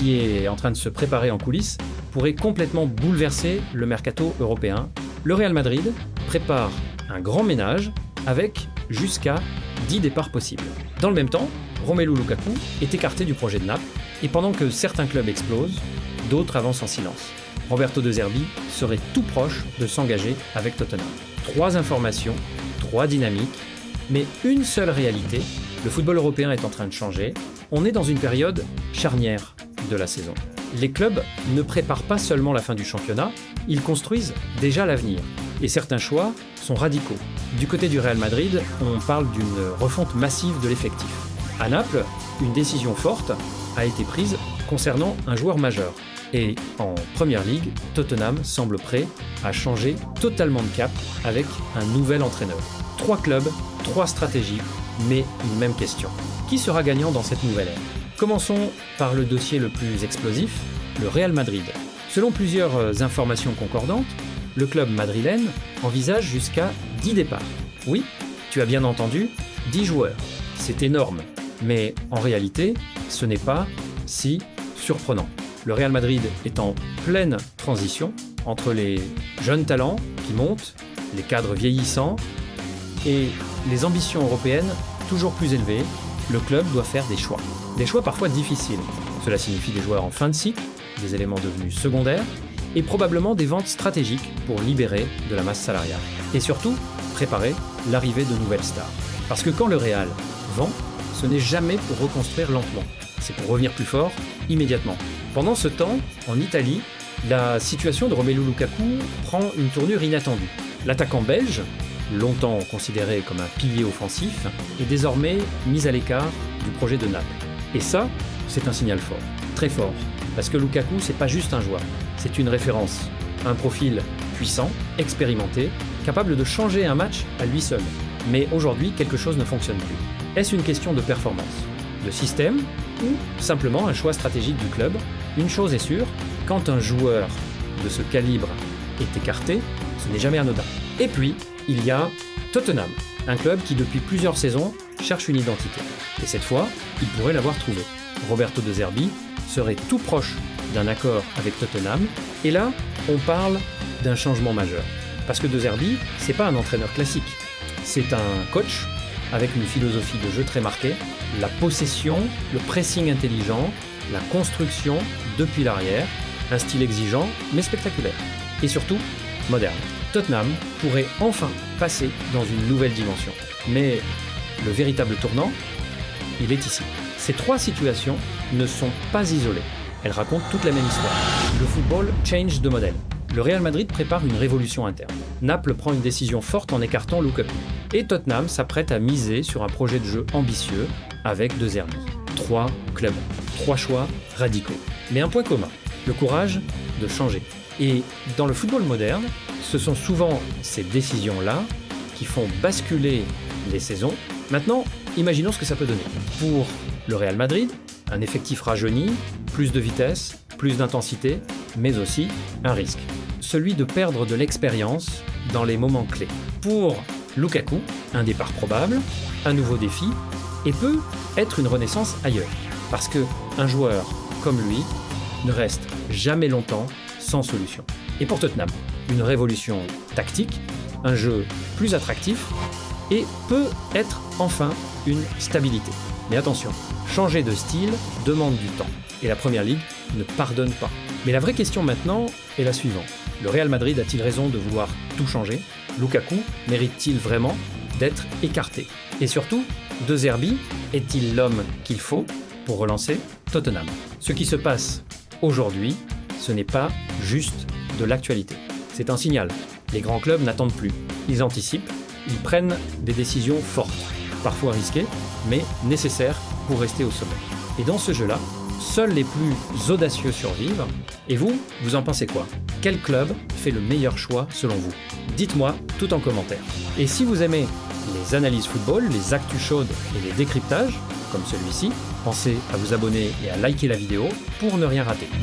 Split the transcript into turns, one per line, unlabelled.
qui est en train de se préparer en coulisses pourrait complètement bouleverser le mercato européen. Le Real Madrid prépare un grand ménage avec jusqu'à 10 départs possibles. Dans le même temps, Romelu Lukaku est écarté du projet de Naples et pendant que certains clubs explosent, d'autres avancent en silence. Roberto De Zerbi serait tout proche de s'engager avec Tottenham. 3 informations, 3 dynamiques, mais une seule réalité, le football européen est en train de changer. On est dans une période charnière de la saison. Les clubs ne préparent pas seulement la fin du championnat, ils construisent déjà l'avenir. Et certains choix sont radicaux. Du côté du Real Madrid, on parle d'une refonte massive de l'effectif. À Naples, une décision forte a été prise concernant un joueur majeur. Et en Première Ligue, Tottenham semble prêt à changer totalement de cap avec un nouvel entraîneur. 3 clubs, 3 stratégies, mais une même question. Qui sera gagnant dans cette nouvelle ère ? Commençons par le dossier le plus explosif, le Real Madrid. Selon plusieurs informations concordantes, le club madrilène envisage jusqu'à 10 départs. Oui, tu as bien entendu, 10 joueurs. C'est énorme, mais en réalité, ce n'est pas si surprenant. Le Real Madrid est en pleine transition entre les jeunes talents qui montent, les cadres vieillissants et les ambitions européennes toujours plus élevées. Le club doit faire des choix parfois difficiles. Cela signifie des joueurs en fin de cycle, des éléments devenus secondaires et probablement des ventes stratégiques pour libérer de la masse salariale. Et surtout, préparer l'arrivée de nouvelles stars. Parce que quand le Real vend, ce n'est jamais pour reconstruire lentement, c'est pour revenir plus fort immédiatement. Pendant ce temps, en Italie, la situation de Romelu Lukaku prend une tournure inattendue. L'attaquant belge, longtemps considéré comme un pilier offensif, est désormais mis à l'écart du projet de Naples. Et ça, c'est un signal fort, très fort, parce que Lukaku, c'est pas juste un joueur, c'est une référence, un profil puissant, expérimenté, capable de changer un match à lui seul. Mais aujourd'hui, quelque chose ne fonctionne plus. Est-ce une question de performance, de système, ou simplement un choix stratégique du club ? Une chose est sûre, quand un joueur de ce calibre est écarté, ce n'est jamais anodin. Et puis, il y a Tottenham, un club qui depuis plusieurs saisons cherche une identité. Et cette fois, il pourrait l'avoir trouvée. Roberto De Zerbi serait tout proche d'un accord avec Tottenham. Et là, on parle d'un changement majeur. Parce que De Zerbi, c'est pas un entraîneur classique. C'est un coach avec une philosophie de jeu très marquée, la possession, le pressing intelligent, la construction depuis l'arrière, un style exigeant mais spectaculaire. Et surtout, moderne. Tottenham pourrait enfin passer dans une nouvelle dimension. Mais le véritable tournant, il est ici. Ces 3 situations ne sont pas isolées. Elles racontent toute la même histoire. Le football change de modèle. Le Real Madrid prépare une révolution interne. Naples prend une décision forte en écartant Lukaku. Et Tottenham s'apprête à miser sur un projet de jeu ambitieux avec De Zerbi. 3 clubs, 3 choix radicaux. Mais un point commun, le courage de changer. Et dans le football moderne, ce sont souvent ces décisions-là qui font basculer les saisons. Maintenant, imaginons ce que ça peut donner. Pour le Real Madrid, un effectif rajeuni, plus de vitesse, plus d'intensité, mais aussi un risque. Celui de perdre de l'expérience dans les moments clés. Pour Lukaku, un départ probable, un nouveau défi, et peut être une renaissance ailleurs. Parce qu'un joueur comme lui ne reste jamais longtemps sans solution. Et pour Tottenham, une révolution tactique, un jeu plus attractif et peut être enfin une stabilité. Mais attention, changer de style demande du temps. Et la Première Ligue ne pardonne pas. Mais la vraie question maintenant est la suivante. Le Real Madrid a-t-il raison de vouloir tout changer ? Lukaku mérite-t-il vraiment d'être écarté ? Et surtout, De Zerbi est-il l'homme qu'il faut pour relancer Tottenham ? Ce qui se passe aujourd'hui, ce n'est pas juste de l'actualité. C'est un signal. Les grands clubs n'attendent plus. Ils anticipent, ils prennent des décisions fortes, parfois risquées, mais nécessaires pour rester au sommet. Et dans ce jeu-là, seuls les plus audacieux survivent. Et vous, vous en pensez quoi ? Quel club fait le meilleur choix selon vous ? Dites-moi tout en commentaire. Et si vous aimez les analyses football, les actus chaudes et les décryptages, comme celui-ci, pensez à vous abonner et à liker la vidéo pour ne rien rater.